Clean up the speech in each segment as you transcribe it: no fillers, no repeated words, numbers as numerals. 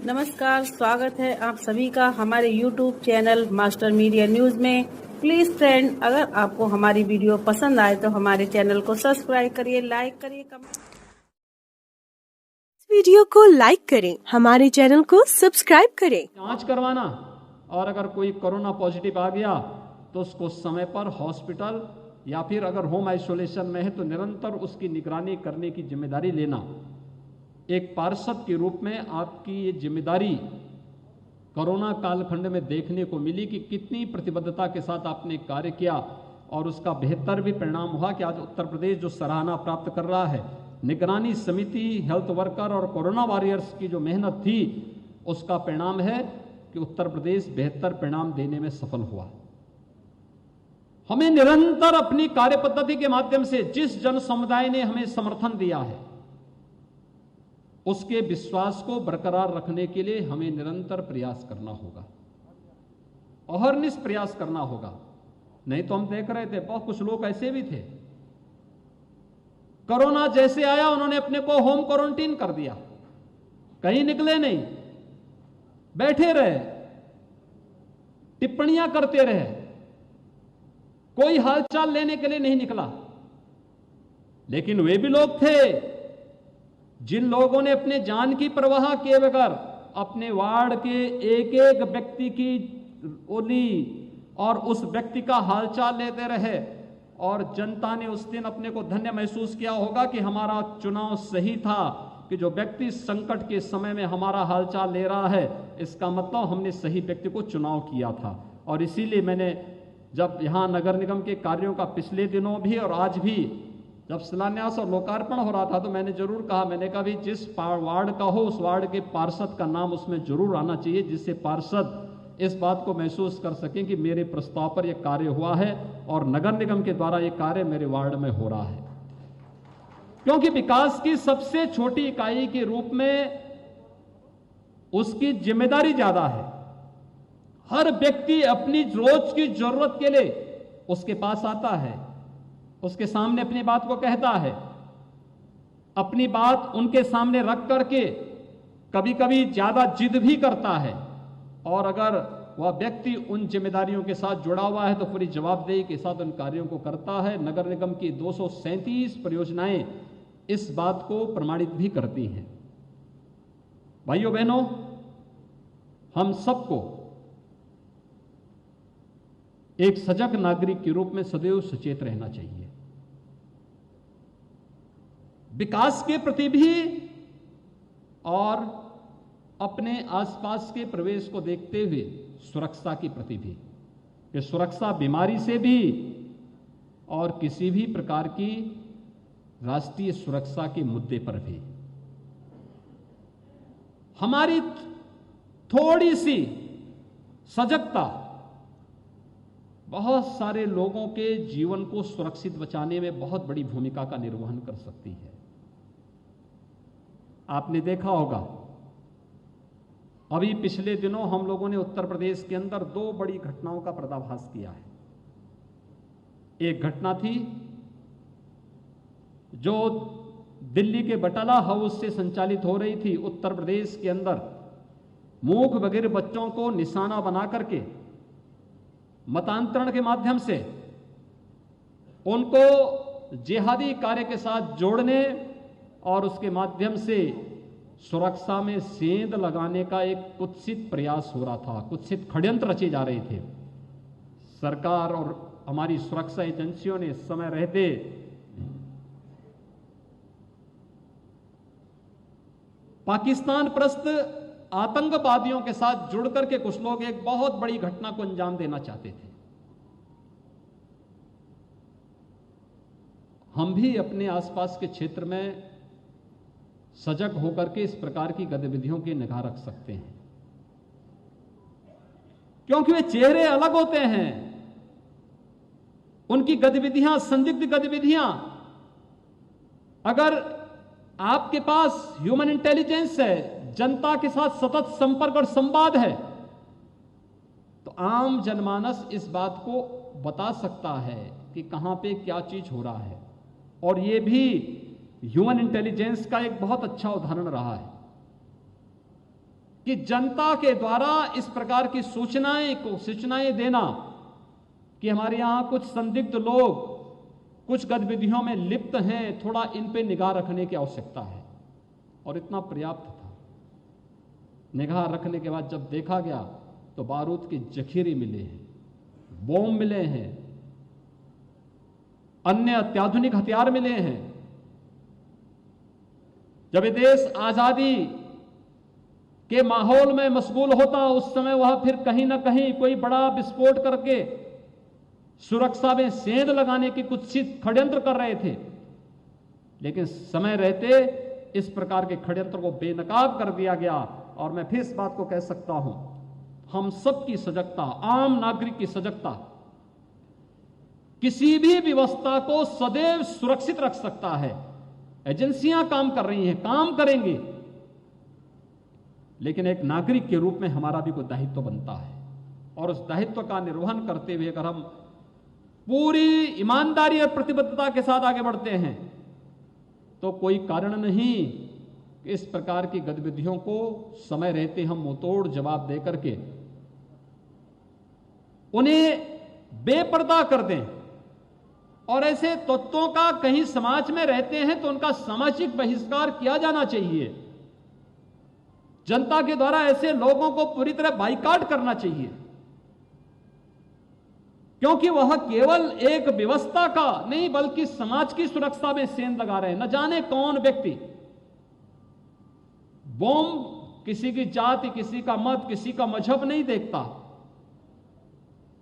नमस्कार, स्वागत है आप सभी का हमारे YouTube channel master media news में। प्लीज फ्रेंड, अगर आपको हमारी वीडियो पसंद आए तो हमारे चैनल को सब्सक्राइब करिए, लाइक करिए, कमेंट। वीडियो को लाइक करें, हमारे चैनल को सब्सक्राइब करें। जांच करवाना और अगर कोई कोरोना पॉजिटिव आ गया तो उसको समय पर हॉस्पिटल या फिर अगर होम आइसोलेशन में है तो निरंतर उसकी निगरानी करने की जिम्मेदारी लेना। एक पार्षद के रूप में आपकी ये जिम्मेदारी कोरोना कालखंड में देखने को मिली कि कितनी प्रतिबद्धता के साथ आपने कार्य किया और उसका बेहतर भी परिणाम हुआ कि आज उत्तर प्रदेश जो सराहना प्राप्त कर रहा है। निगरानी समिति, हेल्थ वर्कर और कोरोना वॉरियर्स की जो मेहनत थी उसका परिणाम है कि उत्तर प्रदेश बेहतर परिणाम देने में सफल हुआ। हमें निरंतर अपनी कार्य पद्धति के माध्यम से जिस जन समुदाय ने हमें समर्थन दिया है उसके विश्वास को बरकरार रखने के लिए हमें निरंतर प्रयास करना होगा, अहर्निश प्रयास करना होगा। नहीं तो हम देख रहे थे बहुत कुछ लोग ऐसे भी थे, कोरोना जैसे आया उन्होंने अपने को होम क्वारंटीन कर दिया, कहीं निकले नहीं, बैठे रहे, टिप्पणियां करते रहे, कोई हालचाल लेने के लिए नहीं निकला। लेकिन वे भी लोग थे जिन लोगों ने अपने जान की परवाह किए बगैर अपने वार्ड के एक एक व्यक्ति की ओली और उस व्यक्ति का हालचाल लेते रहे और जनता ने उस दिन अपने को धन्य महसूस किया होगा कि हमारा चुनाव सही था कि जो व्यक्ति संकट के समय में हमारा हालचाल ले रहा है, इसका मतलब हमने सही व्यक्ति को चुनाव किया था। और इसीलिए मैंने जब यहां नगर निगम के कार्यों का पिछले दिनों भी और आज भी जब शिलान्यास और लोकार्पण हो रहा था तो मैंने जरूर कहा, मैंने कहा भी जिस वार्ड का हो उस वार्ड के पार्षद का नाम उसमें जरूर आना चाहिए, जिससे पार्षद इस बात को महसूस कर सकें कि मेरे प्रस्ताव पर यह कार्य हुआ है और नगर निगम के द्वारा यह कार्य मेरे वार्ड में हो रहा है। क्योंकि विकास की सबसे छोटी इकाई के रूप में उसकी जिम्मेदारी ज्यादा है। हर व्यक्ति अपनी रोज की जरूरत के लिए उसके पास आता है, उसके सामने अपनी बात को कहता है, अपनी बात उनके सामने रख करके कभी कभी ज्यादा जिद भी करता है और अगर वह व्यक्ति उन जिम्मेदारियों के साथ जुड़ा हुआ है तो पूरी जवाबदेही के साथ उन कार्यों को करता है। नगर निगम की 237 परियोजनाएं इस बात को प्रमाणित भी करती हैं। भाइयों बहनों, हम सबको एक सजग नागरिक के रूप में सदैव सचेत रहना चाहिए। विकास के प्रति भी और अपने आसपास के प्रवेश को देखते हुए सुरक्षा के प्रति भी, कि सुरक्षा बीमारी से भी और किसी भी प्रकार की राष्ट्रीय सुरक्षा के मुद्दे पर भी हमारी थोड़ी सी सजगता बहुत सारे लोगों के जीवन को सुरक्षित बचाने में बहुत बड़ी भूमिका का निर्वहन कर सकती है। आपने देखा होगा अभी पिछले दिनों हम लोगों ने उत्तर प्रदेश के अंदर 2 बड़ी घटनाओं का पर्दाफाश किया है। एक घटना थी जो दिल्ली के बटाला हाउस से संचालित हो रही थी। उत्तर प्रदेश के अंदर मूक बधिर बच्चों को निशाना बना करके मतांतरण के माध्यम से उनको जिहादी कार्य के साथ जोड़ने और उसके माध्यम से सुरक्षा में सेंध लगाने का एक कुत्सित प्रयास हो रहा था, कुत्सित षड्यंत्र रचे जा रहे थे। सरकार और हमारी सुरक्षा एजेंसियों ने समय रहते पाकिस्तान परस्त आतंकवादियों के साथ जुड़ करके कुछ लोग एक बहुत बड़ी घटना को अंजाम देना चाहते थे। हम भी अपने आसपास के क्षेत्र में सजग होकर के इस प्रकार की गतिविधियों की निगाह रख सकते हैं, क्योंकि वे चेहरे अलग होते हैं, उनकी गतिविधियां संदिग्ध गतिविधियां। अगर आपके पास ह्यूमन इंटेलिजेंस है, जनता के साथ सतत संपर्क और संवाद है, तो आम जनमानस इस बात को बता सकता है कि कहां पे क्या चीज हो रहा है। और ये भी ह्यूमन इंटेलिजेंस का एक बहुत अच्छा उदाहरण रहा है। कि जनता के द्वारा इस प्रकार की सूचनाएं देना कि हमारे यहां कुछ संदिग्ध लोग कुछ गतिविधियों में लिप्त हैं, थोड़ा इन पे निगाह रखने की आवश्यकता है, और इतना पर्याप्त था। निगाह रखने के बाद जब देखा गया तो बारूद के जखीरे मिले हैं, बम मिले हैं, अन्य अत्याधुनिक हथियार मिले हैं। जब ये देश आजादी के माहौल में मशगूल होता, उस समय वह फिर कहीं ना कहीं कोई बड़ा विस्फोट करके सुरक्षा में सेंध लगाने की कुछ षड्यंत्र कर रहे थे, लेकिन समय रहते इस प्रकार के षड्यंत्र को बेनकाब कर दिया गया। और मैं फिर इस बात को कह सकता हूं, हम सबकी सजगता, आम नागरिक की सजगता किसी भी व्यवस्था को सदैव सुरक्षित रख सकता है। एजेंसियां काम कर रही हैं, काम करेंगे, लेकिन एक नागरिक के रूप में हमारा भी कोई दायित्व बनता है, और उस दायित्व का निर्वहन करते हुए अगर हम पूरी ईमानदारी और प्रतिबद्धता के साथ आगे बढ़ते हैं तो कोई कारण नहीं कि इस प्रकार की गतिविधियों को समय रहते हम मुंहतोड़ जवाब देकर के उन्हें बेपर्दा कर दें। और ऐसे तत्वों का कहीं समाज में रहते हैं तो उनका सामाजिक बहिष्कार किया जाना चाहिए। जनता के द्वारा ऐसे लोगों को पूरी तरह बाइकाट करना चाहिए, क्योंकि वह केवल एक व्यवस्था का नहीं बल्कि समाज की सुरक्षा में सेंध लगा रहे हैं। न जाने कौन व्यक्ति बम किसी की जाति, किसी का मत, किसी का मजहब नहीं देखता,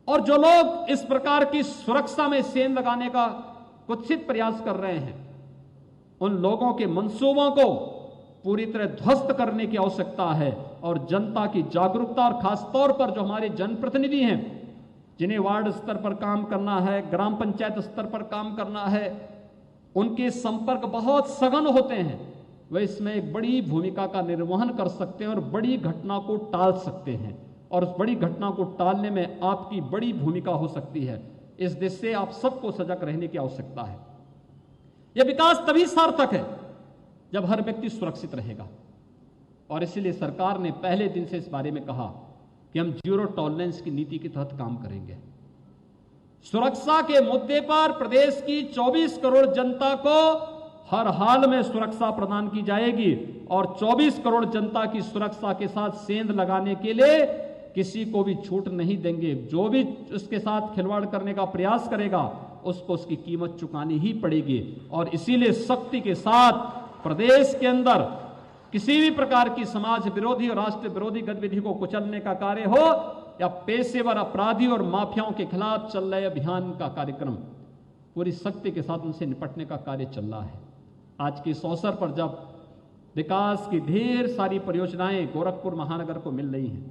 और जो लोग इस प्रकार की सुरक्षा में सेंध लगाने का कुत्सित प्रयास कर रहे हैं, उन लोगों के मंसूबों को पूरी तरह ध्वस्त करने की आवश्यकता है। और जनता की जागरूकता, और खासतौर पर जो हमारे जनप्रतिनिधि हैं, जिन्हें वार्ड स्तर पर काम करना है, ग्राम पंचायत स्तर पर काम करना है, उनके संपर्क बहुत सघन होते हैं। वे इसमें एक बड़ी भूमिका का निर्वहन कर सकते हैं और बड़ी घटना को टाल सकते हैं, और उस बड़ी घटना को टालने में आपकी बड़ी भूमिका हो सकती है। इस दिशा से आप सबको सजग रहने की आवश्यकता है। यह विकास तभी सार्थक है जब हर व्यक्ति सुरक्षित रहेगा, और इसीलिए सरकार ने पहले दिन से इस बारे में कहा कि हम जीरो टॉलरेंस की नीति के तहत काम करेंगे। सुरक्षा के मुद्दे पर प्रदेश की 24 करोड़ जनता को हर हाल में सुरक्षा प्रदान की जाएगी, और 24 करोड़ जनता की सुरक्षा के साथ सेंध लगाने के लिए किसी को भी छूट नहीं देंगे। जो भी उसके साथ खिलवाड़ करने का प्रयास करेगा उसको उसकी कीमत चुकानी ही पड़ेगी। और इसीलिए सख्ती के साथ प्रदेश के अंदर किसी भी प्रकार की समाज विरोधी और राष्ट्र विरोधी गतिविधि को कुचलने का कार्य हो, या पेशेवर अपराधी और माफियाओं के खिलाफ चल रहे अभियान का कार्यक्रम, पूरी सख्ती के साथ उनसे निपटने का कार्य चल रहा है। आज के इस अवसर पर जब विकास की ढेर सारी परियोजनाएं गोरखपुर महानगर को मिल रही हैं,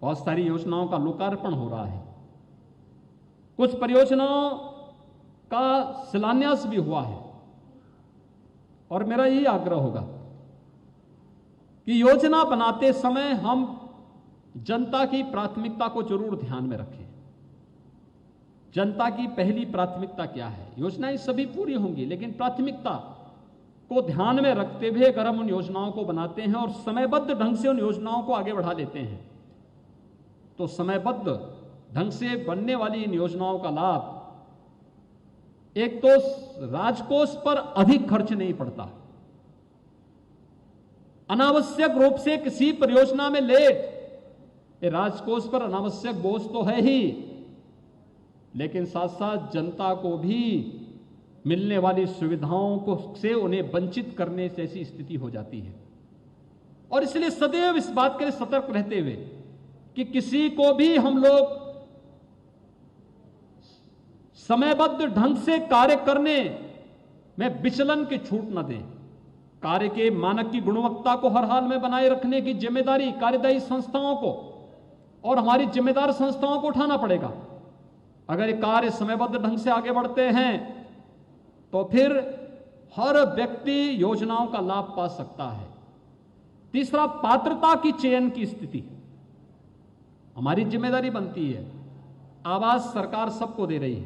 बहुत सारी योजनाओं का लोकार्पण हो रहा है, कुछ परियोजनाओं का शिलान्यास भी हुआ है, और मेरा यही आग्रह होगा कि योजना बनाते समय हम जनता की प्राथमिकता को जरूर ध्यान में रखें। जनता की पहली प्राथमिकता क्या है? योजनाएं सभी पूरी होंगी, लेकिन प्राथमिकता को ध्यान में रखते हुए अगर हम उन योजनाओं को बनाते हैं और समयबद्ध ढंग से उन योजनाओं को आगे बढ़ा लेते हैं, तो समयबद्ध ढंग से बनने वाली इन योजनाओं का लाभ एक तो राजकोष पर अधिक खर्च नहीं पड़ता, अनावश्यक रूप से किसी परियोजना में लेट, ये राजकोष पर अनावश्यक बोझ तो है ही, लेकिन साथ साथ जनता को भी मिलने वाली सुविधाओं को से उन्हें वंचित करने से ऐसी स्थिति हो जाती है। और इसलिए सदैव इस बात के लिए सतर्क रहते हुए कि किसी को भी हम लोग समयबद्ध ढंग से कार्य करने में विचलन की छूट न दें। कार्य के मानक की गुणवत्ता को हर हाल में बनाए रखने की जिम्मेदारी कार्यदायी संस्थाओं को और हमारी जिम्मेदार संस्थाओं को उठाना पड़ेगा। अगर ये कार्य समयबद्ध ढंग से आगे बढ़ते हैं तो फिर हर व्यक्ति योजनाओं का लाभ पा सकता है। तीसरा, पात्रता की चयन की स्थिति हमारी जिम्मेदारी बनती है। आवास सरकार सबको दे रही है,